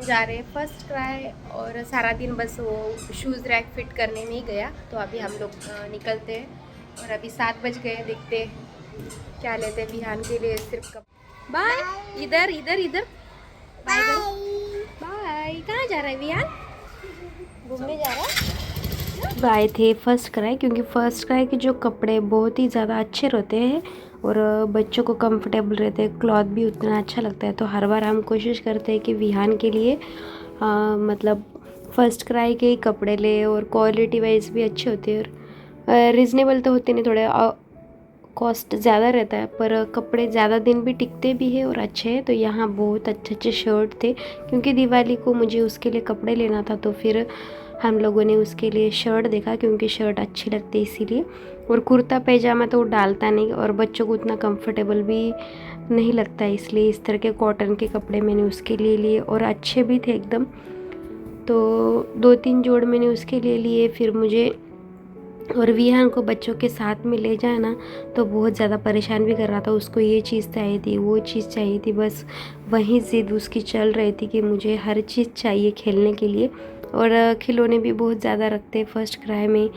जा रहे हैं फर्स्ट क्राई और सारा दिन बस वो शूज़ रैक फिट करने में ही गया। तो अभी हम लोग निकलते हैं और अभी 7 बज गए। देखते क्या लेते हैं विहान के लिए। सिर्फ कप बाय इधर इधर इधर बाय बाय। कहाँ जा रहा है विहान? घूमने जा रहा है। बाय थे फर्स्ट क्राई क्योंकि फर्स्ट क्राई के जो कपड़े बहुत ही ज़्यादा अच्छे रहते हैं और बच्चों को कंफर्टेबल रहते हैं, क्लॉथ भी उतना अच्छा लगता है। तो हर बार हम कोशिश करते हैं कि विहान के लिए मतलब फर्स्ट क्राई के ही कपड़े ले और क्वालिटी वाइज भी अच्छे होते हैं और रिजनेबल तो होते नहीं, थोड़े कॉस्ट ज़्यादा रहता है पर कपड़े ज़्यादा दिन भी टिकते भी है और अच्छे हैं। तो यहाँ बहुत अच्छे अच्छे शर्ट थे क्योंकि दिवाली को मुझे उसके लिए कपड़े लेना था। तो फिर हम लोगों ने उसके लिए शर्ट देखा क्योंकि शर्ट अच्छी लगती है इसीलिए। और कुर्ता पैजामा तो वो डालता नहीं और बच्चों को उतना कंफर्टेबल भी नहीं लगता है, इसलिए इस तरह के कॉटन के कपड़े मैंने उसके लिए लिए और अच्छे भी थे एकदम। तो 2-3 जोड़ मैंने उसके लिए लिए। फिर मुझे और विहान को बच्चों के साथ में ले जाए ना तो बहुत ज़्यादा परेशान भी कर रहा था। उसको ये चीज़ चाहिए थी, वो चीज़ चाहिए थी, बस वही ज़िद उसकी चल रही थी कि मुझे हर चीज़ चाहिए खेलने के लिए। और खिलौने भी बहुत ज़्यादा रखते फर्स्ट क्राई में,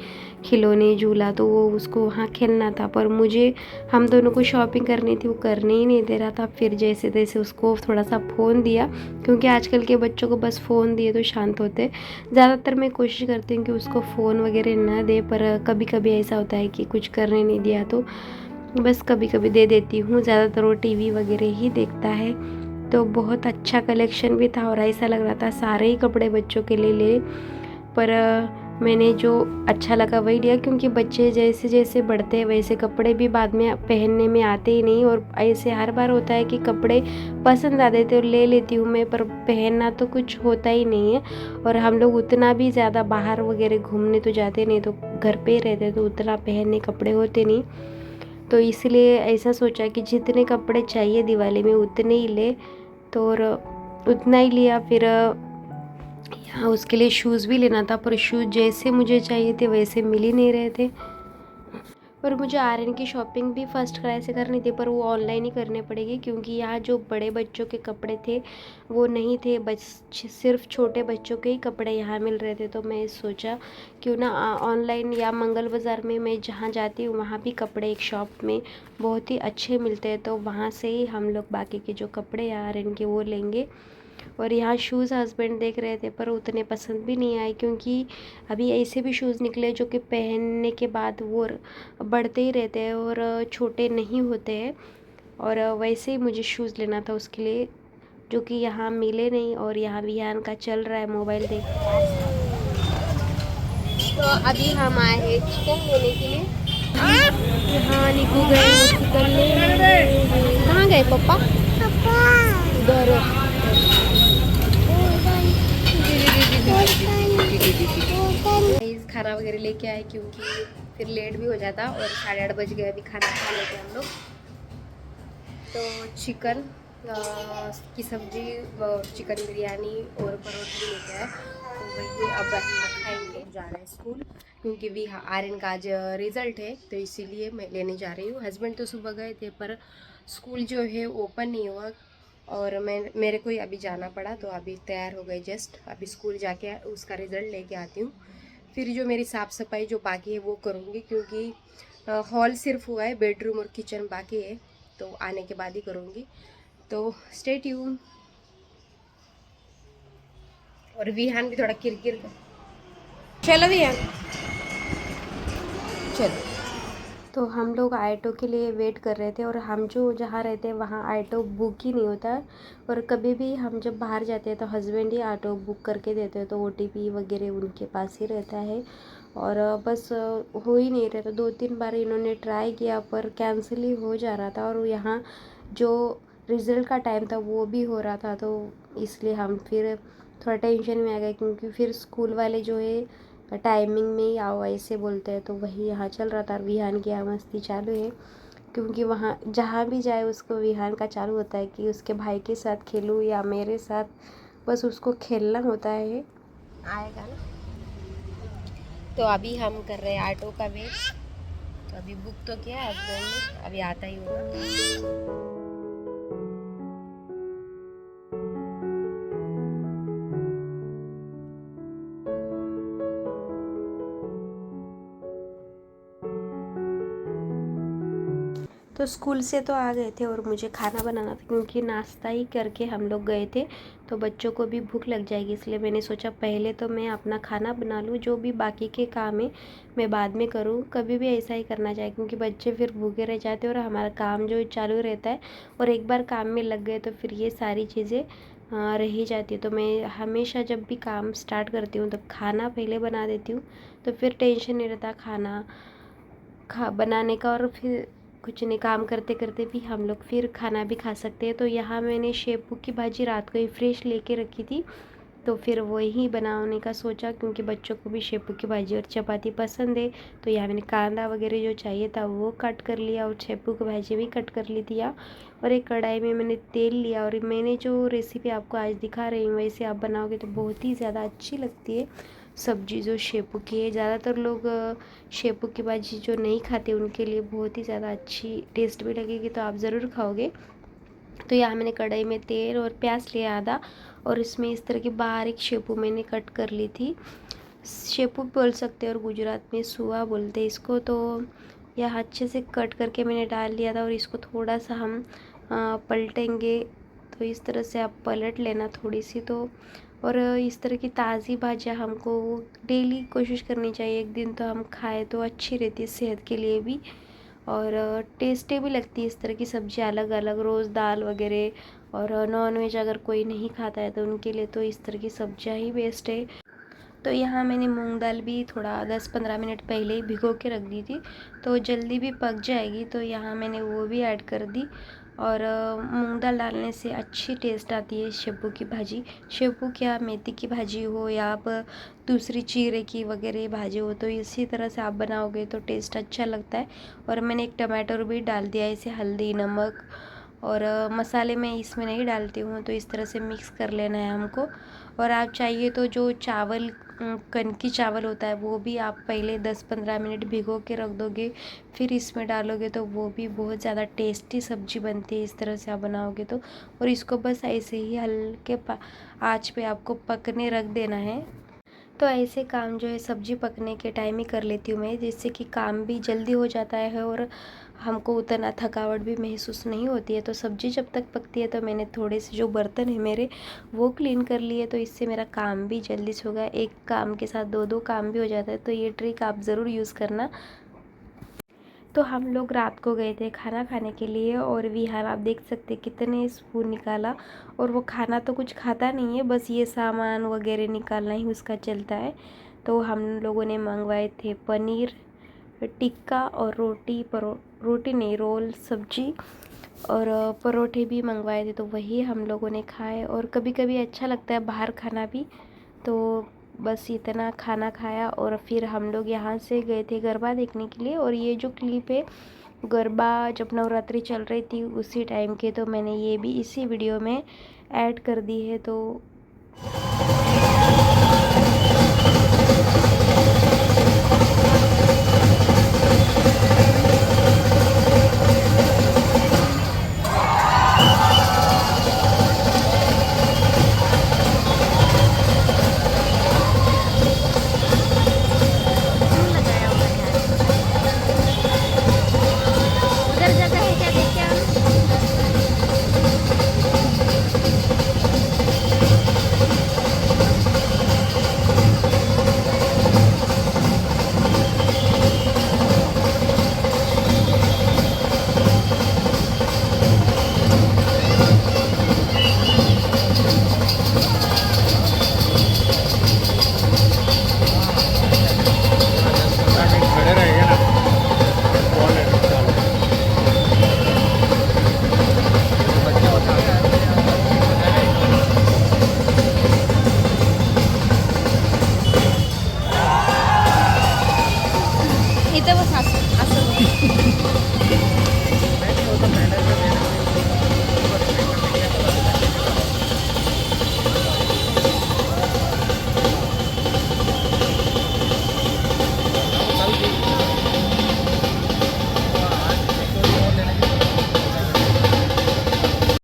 खिलौने झूला, तो वो उसको वहाँ खेलना था। पर मुझे हम दोनों को शॉपिंग करनी थी, वो करने ही नहीं दे रहा था। फिर जैसे तैसे उसको थोड़ा सा फ़ोन दिया क्योंकि आजकल के बच्चों को बस फ़ोन दिए तो शांत होते। ज़्यादातर मैं कोशिश करती हूँ कि उसको फ़ोन वगैरह ना दे, पर कभी कभी ऐसा होता है कि कुछ करने नहीं दिया तो बस कभी कभी दे देती हूँ। ज़्यादातर वो टीवी वगैरह ही देखता है। तो बहुत अच्छा कलेक्शन भी था और ऐसा लग रहा था सारे ही कपड़े बच्चों के लिए ले, पर मैंने जो अच्छा लगा वही लिया क्योंकि बच्चे जैसे जैसे बढ़ते हैं वैसे कपड़े भी बाद में पहनने में आते ही नहीं। और ऐसे हर बार होता है कि कपड़े पसंद आ देते और ले लेती हूँ मैं, पर पहनना तो कुछ होता ही नहीं है। और हम लोग उतना भी ज़्यादा बाहर वगैरह घूमने तो जाते नहीं, तो घर पे ही रहते तो उतना पहनने कपड़े होते नहीं। तो इसलिए ऐसा सोचा कि जितने कपड़े चाहिए दिवाली में उतने ही ले, तो और उतना ही लिया। फिर यहाँ उसके लिए शूज़ भी लेना था पर शूज़ जैसे मुझे चाहिए थे वैसे मिल ही नहीं रहे थे। और मुझे आर्यन की शॉपिंग भी फर्स्ट क्राई से करनी थी पर वो ऑनलाइन ही करने पड़ेगी क्योंकि यहाँ जो बड़े बच्चों के कपड़े थे वो नहीं थे, बस सिर्फ छोटे बच्चों के ही कपड़े यहाँ मिल रहे थे। तो मैं सोचा क्यों ना ऑनलाइन या मंगल बाज़ार में मैं जहाँ जाती हूँ वहाँ भी कपड़े एक शॉप में बहुत ही अच्छे मिलते हैं, तो वहाँ से ही हम लोग बाकी के जो कपड़े हैं आर्यन के वो लेंगे। और यहाँ शूज़ हस्बैंड देख रहे थे पर उतने पसंद भी नहीं आए क्योंकि अभी ऐसे भी शूज़ निकले जो कि पहनने के बाद वो बढ़ते ही रहते हैं और छोटे नहीं होते हैं। और वैसे ही मुझे शूज़ लेना था उसके लिए जो कि यहाँ मिले नहीं। और यहाँ विहान का चल रहा है मोबाइल देख। तो अभी हम आए हैं चिकन लेने के लिए। यहाँ निकू गए चिकन लेने। कहाँ गए पापा? उधर खाना वगैरह लेके आए क्योंकि फिर लेट भी हो जाता और 8:30 बज गए। अभी खाना खा लेते हम लोग। तो चिकन की सब्जी, चिकन बिरयानी और परोठे भी लेके आए, तो वही अब हम खाएंगे। जा रहे हैं स्कूल क्योंकि भी आर्यन का आज रिज़ल्ट है तो इसीलिए मैं लेने जा रही हूँ। हस्बैंड तो सुबह गए थे पर स्कूल जो है ओपन नहीं हुआ और मेरे को ही अभी जाना पड़ा। तो अभी तैयार हो गई, जस्ट अभी स्कूल जाके उसका रिज़ल्ट लेके आती हूँ। फिर जो मेरी साफ़ सफाई जो बाकी है वो करूँगी क्योंकि हॉल सिर्फ हुआ है, बेडरूम और किचन बाकी है, तो आने के बाद ही करूँगी। तो स्टे ट्यून। और विहान भी थोड़ा किरकिर कर। चलो विहान चलो। तो हम लोग ऑटो के लिए वेट कर रहे थे और हम जो जहाँ रहते हैं वहाँ ऑटो बुक ही नहीं होता। और कभी भी हम जब बाहर जाते हैं तो हस्बैंड ही ऑटो बुक करके देते हैं, तो OTP वगैरह उनके पास ही रहता है। और बस हो ही नहीं रहा था। 2-3 बार इन्होंने ट्राई किया पर कैंसिल ही हो जा रहा था। और यहाँ जो रिज़ल्ट का टाइम था वो भी हो रहा था, तो इसलिए हम फिर थोड़ा टेंशन में आ गए क्योंकि फिर स्कूल वाले जो है टाइमिंग में ही आओ ऐसे बोलते हैं। तो वही यहाँ चल रहा था। विहान की यहाँ मस्ती चालू है क्योंकि वहाँ जहाँ भी जाए उसको विहान का चालू होता है कि उसके भाई के साथ खेलूँ या मेरे साथ, बस उसको खेलना होता है। आएगा ना। तो अभी हम कर रहे हैं ऑटो का वेट। तो अभी बुक तो किया हस्बैंड ने, अभी आता ही होगा। तो स्कूल से तो आ गए थे और मुझे खाना बनाना था, क्योंकि नाश्ता ही करके हम लोग गए थे, तो बच्चों को भी भूख लग जाएगी, इसलिए मैंने सोचा पहले तो मैं अपना खाना बना लूँ, जो भी बाकी के काम है मैं बाद में करूँ। कभी भी ऐसा ही करना चाहिए, क्योंकि बच्चे फिर भूखे रह जाते हैं और हमारा काम जो चालू रहता है, और एक बार काम में लग गए तो फिर ये सारी चीज़ें रह ही जाती है। तो मैं हमेशा जब भी काम स्टार्ट करती हूँ तब खाना पहले बना देती हूँ, तो फिर टेंशन नहीं रहता खाना बनाने का, और फिर कुछ नहीं, काम करते करते भी हम लोग फिर खाना भी खा सकते हैं। तो यहाँ मैंने शेपू की भाजी रात को ही फ्रेश लेके रखी थी, तो फिर वही बनाने का सोचा, क्योंकि बच्चों को भी शेपू की भाजी और चपाती पसंद है। तो यहाँ मैंने कांदा वगैरह जो चाहिए था वो कट कर लिया, और शेपू की भाजी भी कट कर ली थी यहाँ। और एक कढ़ाई में मैंने तेल लिया, और मैंने जो रेसिपी आपको आज दिखा रही हूँ वैसे आप बनाओगे तो बहुत ही ज़्यादा अच्छी लगती है सब्जी जो शेपू की है। ज़्यादातर लोग शेपू की भाजी जो नहीं खाते उनके लिए बहुत ही ज़्यादा अच्छी टेस्ट भी लगेगी, तो आप ज़रूर खाओगे। तो यहाँ मैंने कढ़ाई में तेल और प्याज लिया आधा, और इसमें इस तरह की बारीक शेपू मैंने कट कर ली थी। शेपू बोल सकते हैं और गुजरात में सुआ बोलते हैं इसको। तो यह अच्छे से कट करके मैंने डाल लिया था, और इसको थोड़ा सा हम पलटेंगे। तो इस तरह से आप पलट लेना थोड़ी सी। तो और इस तरह की ताज़ी भाजियाँ हमको डेली कोशिश करनी चाहिए, एक दिन तो हम खाएं तो अच्छी रहती है सेहत के लिए भी, और टेस्टी भी लगती है इस तरह की सब्ज़ी अलग अलग, रोज़ दाल वगैरह। और नॉन वेज अगर कोई नहीं खाता है तो उनके लिए तो इस तरह की सब्जियाँ ही बेस्ट है। तो यहाँ मैंने मूंग दाल भी थोड़ा 10-15 मिनट पहले ही भिगो के रख दी थी, तो जल्दी भी पक जाएगी, तो यहाँ मैंने वो भी ऐड कर दी। और मूंग दाल डालने से अच्छी टेस्ट आती है शेपू की भाजी। शेपू क्या मेथी की भाजी हो या आप दूसरी चीरे की वगैरह भाजी हो, तो इसी तरह से आप बनाओगे तो टेस्ट अच्छा लगता है। और मैंने एक टमाटर भी डाल दिया, इसे हल्दी नमक और मसाले मैं इसमें नहीं डालती हूँ, तो इस तरह से मिक्स कर लेना है हमको। और आप चाहिए तो जो चावल कनकी चावल होता है वो भी आप पहले 10-15 मिनट भिगो के रख दोगे, फिर इसमें डालोगे तो वो भी बहुत ज़्यादा टेस्टी सब्जी बनती है इस तरह से आप बनाओगे तो। और इसको बस ऐसे ही हल्के आँच पे आपको पकने रख देना है। तो ऐसे काम जो है सब्जी पकने के टाइम ही कर लेती हूँ मैं, जिससे कि काम भी जल्दी हो जाता है और हमको उतना थकावट भी महसूस नहीं होती है। तो सब्जी जब तक पकती है तो मैंने थोड़े से जो बर्तन है मेरे वो क्लीन कर लिए, तो इससे मेरा काम भी जल्दी से होगा, एक काम के साथ दो दो काम भी हो जाता है। तो ये ट्रिक आप ज़रूर यूज़ करना। तो हम लोग रात को गए थे खाना खाने के लिए, और विहान आप देख सकते कितने स्पून निकाला, और वो खाना तो कुछ खाता नहीं है, बस ये सामान वगैरह निकालना ही उसका चलता है। तो हम लोगों ने मंगवाए थे पनीर टिक्का और रोटी नहीं, रोल सब्जी और परोठे भी मंगवाए थे, तो वही हम लोगों ने खाए। और कभी कभी अच्छा लगता है बाहर खाना भी, तो बस इतना खाना खाया। और फिर हम लोग यहाँ से गए थे गरबा देखने के लिए, और ये जो क्लिप है गरबा जब नवरात्रि चल रही थी उसी टाइम के, तो मैंने ये भी इसी वीडियो में ऐड कर दी है। तो